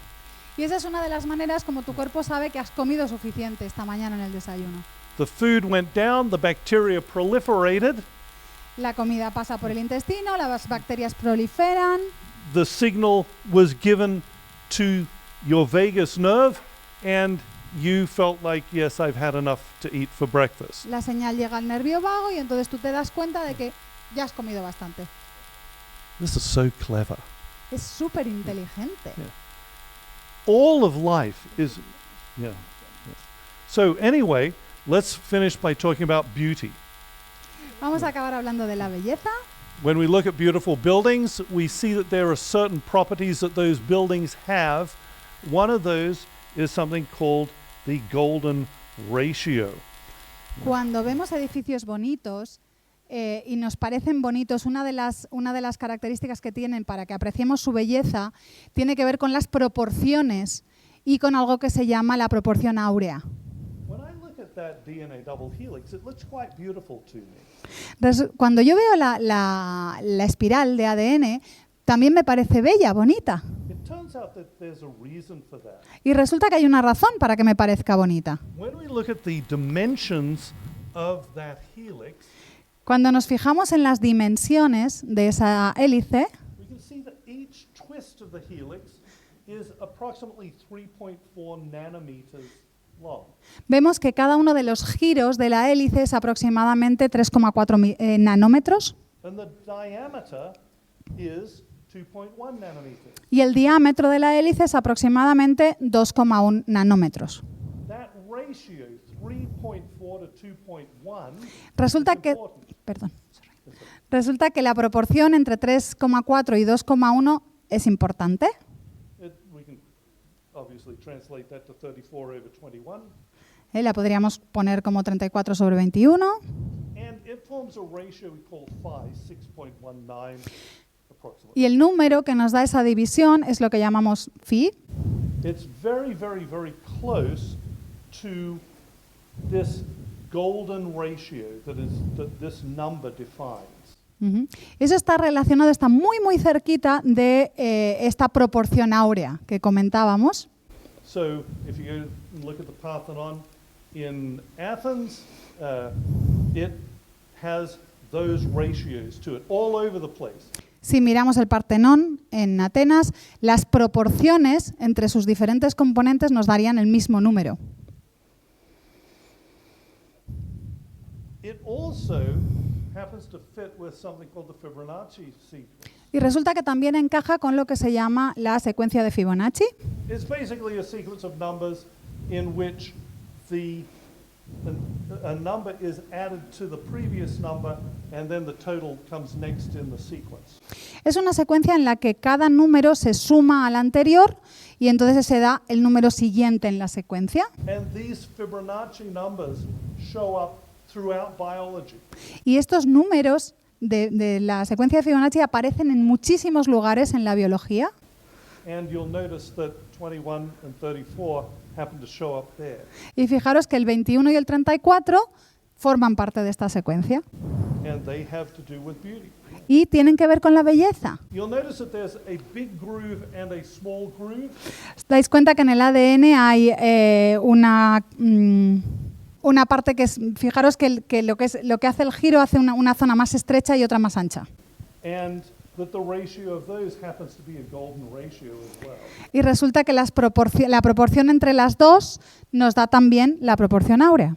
Y esa es una de las maneras como tu cuerpo sabe que has comido suficiente esta mañana en el desayuno. The food went down, the bacteria proliferated, La comida pasa por el intestino, las bacterias proliferan, the signal was given to your vagus nerve, and you felt like, yes, I've had enough to eat for breakfast. la señal llega al nervio vago y entonces tú te das cuenta de que ya has comido bastante. This is so clever. Es súper inteligente. Yeah. All of life is, yeah. So anyway, let's finish by talking about beauty. Vamos a acabar hablando de la belleza. When we look at beautiful buildings, we see that there are certain properties that those buildings have. One of those is something called the golden ratio. Cuando vemos edificios bonitos y nos parecen bonitos, una de las características que tienen para que apreciemos su belleza tiene que ver con las proporciones y con algo que se llama la proporción áurea. When I look at that DNA double helix, it looks quite beautiful to me. Cuando yo veo la espiral de ADN, también me parece bella, bonita. It turns out that there's a reason for that. Y resulta que hay una razón para que me parezca bonita. When we look at the dimensions of that helix, Cuando nos fijamos en las dimensiones de esa hélice, we can see that each twist of the helix is approximately 3.4 nanometers long. vemos que cada uno de los giros de la hélice es aproximadamente 3,4 nanómetros And the diameter is 2.1 nanometers. y el diámetro de la hélice es aproximadamente 2,1 nanómetros. That ratio, 3.4 to 2.1, Resulta is que, important. resulta que la proporción entre 3,4 y 2,1 es importante. We can obviously translate that to 34 over 21. La podríamos poner como 34 sobre 21. And it forms a ratio we call phi, 6.19 approximately. Y el número que nos da esa división es lo que llamamos phi. It's very, very, very close to this golden ratio that this number defines. Ujú. Eso está relacionado, está muy, muy cerquita de esta proporción áurea que comentábamos. So if you go and look at the Parthenon in Athens, it has those ratios to it all over the place. Si miramos el Partenón en Atenas, las proporciones entre sus diferentes componentes nos darían el mismo número. It also happens to fit with something called the Fibonacci sequence. Y resulta que también encaja con lo que se llama la secuencia de Fibonacci. It's basically a sequence of numbers in which the a number is added to the previous number, and then the total comes next in the sequence. Es una secuencia en la que cada número se suma al anterior y entonces se da el número siguiente en la secuencia. And these Fibonacci numbers show up throughout biology. Y estos números de la secuencia de Fibonacci aparecen en muchísimos lugares en la biología. And you'll notice that 21 and 34 happen to show up there. Y fijaros que el 21 y el 34 forman parte de esta secuencia And they have to do with beauty. y tienen que ver con la belleza. You'll notice that there's a big groove and a small groove. ¿Os dais cuenta que en el ADN hay una parte que es, fijaros que lo que hace el giro hace una zona más estrecha y otra más ancha? And that the ratio of those happens to be a golden ratio as well. Y resulta que la proporción entre las dos nos da también la proporción áurea.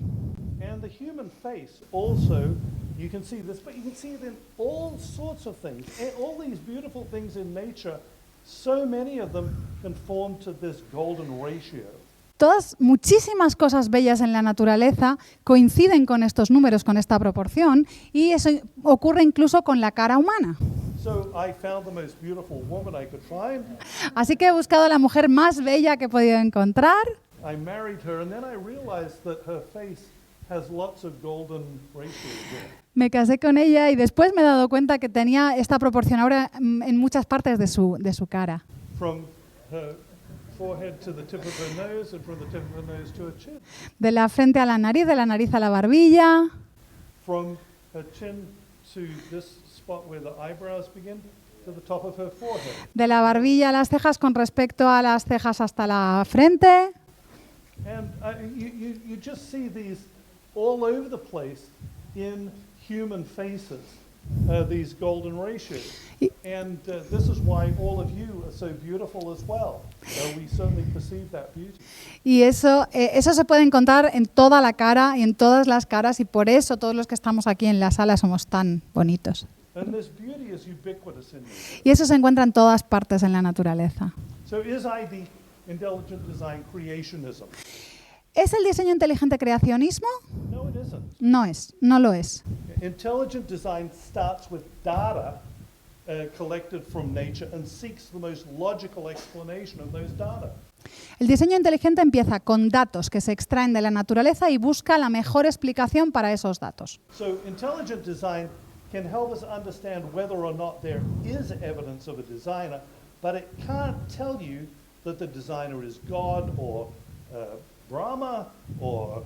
And the human face also, you can see this, but you can see it in all sorts of things. All these beautiful things in nature, so many of them conform to this golden ratio. Muchísimas cosas bellas en la naturaleza coinciden con estos números, con esta proporción, y eso ocurre incluso con la cara humana. So I found the most beautiful woman I could find. Así que he buscado a la mujer más bella que he podido encontrar. I married her, and then I realized that her face has lots of golden ratios there. Me casé con ella y después me he dado cuenta que tenía esta proporción ahora en muchas partes de su cara. From her forehead to the tip of her nose, and from the tip of her nose to her chin. De la frente a la nariz, de la nariz a la barbilla, From her chin to this spot where the eyebrows begin, to the top of her forehead. de la barbilla a las cejas con respecto a las cejas hasta la frente. And you just see these all over the place in human faces, these golden ratios. And this is why all of you are so beautiful as well. We certainly perceive that beauty. Y eso se puede encontrar en toda la cara y en todas las caras, y por eso todos los que estamos aquí en la sala somos tan bonitos. And this beauty is ubiquitous in nature. Y eso se encuentra en todas partes en la naturaleza. So is intelligent design creationism? ¿Es el diseño inteligente creacionismo? No, it isn't. No lo es. Intelligent design starts with data collected from nature and seeks the most logical explanation of those data. El diseño inteligente empieza con datos que se extraen de la naturaleza y busca la mejor explicación para esos datos. So intelligent design can help us understand whether or not there is evidence of a designer, but it can't tell you that the designer is God or Brahma or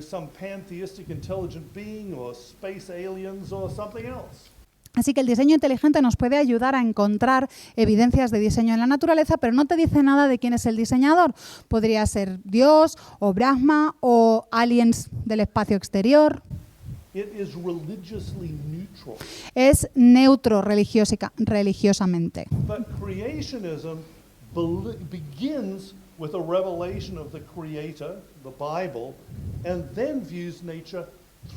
some pantheistic intelligent being or space aliens or something else. Así que el diseño inteligente nos puede ayudar a encontrar evidencias de diseño en la naturaleza, pero no te dice nada de quién es el diseñador. Podría ser Dios o Brahma o aliens del espacio exterior. It is religiously neutral. Es neutro religiosamente. But creationism begins with a revelation of the Creator, the Bible, and then views nature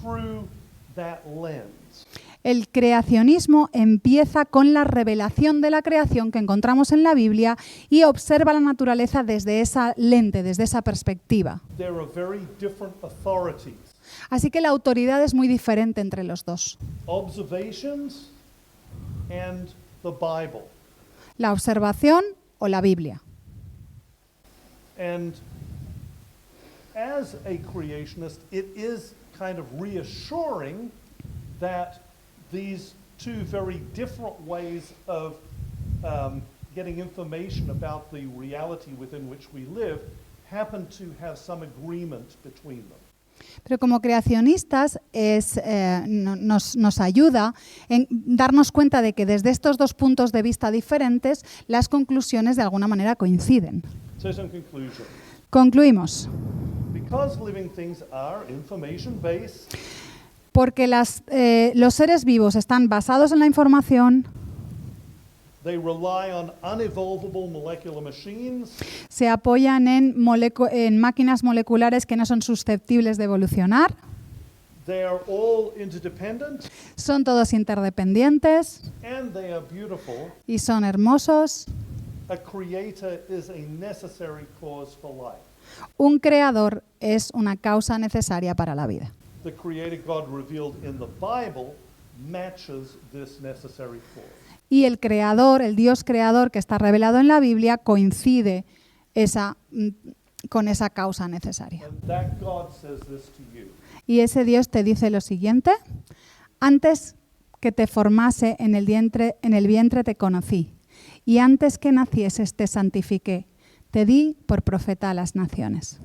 through that lens. El creacionismo empieza con la revelación de la creación que encontramos en la Biblia y observa la naturaleza desde esa lente, desde esa perspectiva. There are very different authorities. Así que la autoridad es muy diferente entre los dos. Observations and the Bible. La observación o la Biblia. And as a creationist, it is kind of reassuring that these two very different ways of getting information about the reality within which we live happen to have some agreement between them. Pero como creacionistas nos ayuda en darnos cuenta de que desde estos dos puntos de vista diferentes las conclusiones de alguna manera coinciden. So some conclusion. Concluimos. Because living things are information-based, Porque los seres vivos están basados en la información, they rely on unevolvable molecular machines, se apoyan en máquinas moleculares que no son susceptibles de evolucionar, they are all interdependent, son todos interdependientes and they are beautiful. y son hermosos. A creator is a necessary cause for life. Un creador es una causa necesaria para la vida. The created God revealed in the Bible matches this necessary clause. Y el creador, el Dios creador que está revelado en la Biblia, coincide con esa causa necesaria. And that God says this to you. Y ese Dios te dice lo siguiente: antes que te formase en el vientre te conocí, y antes que nacieses te santifiqué, te di por profeta a las naciones.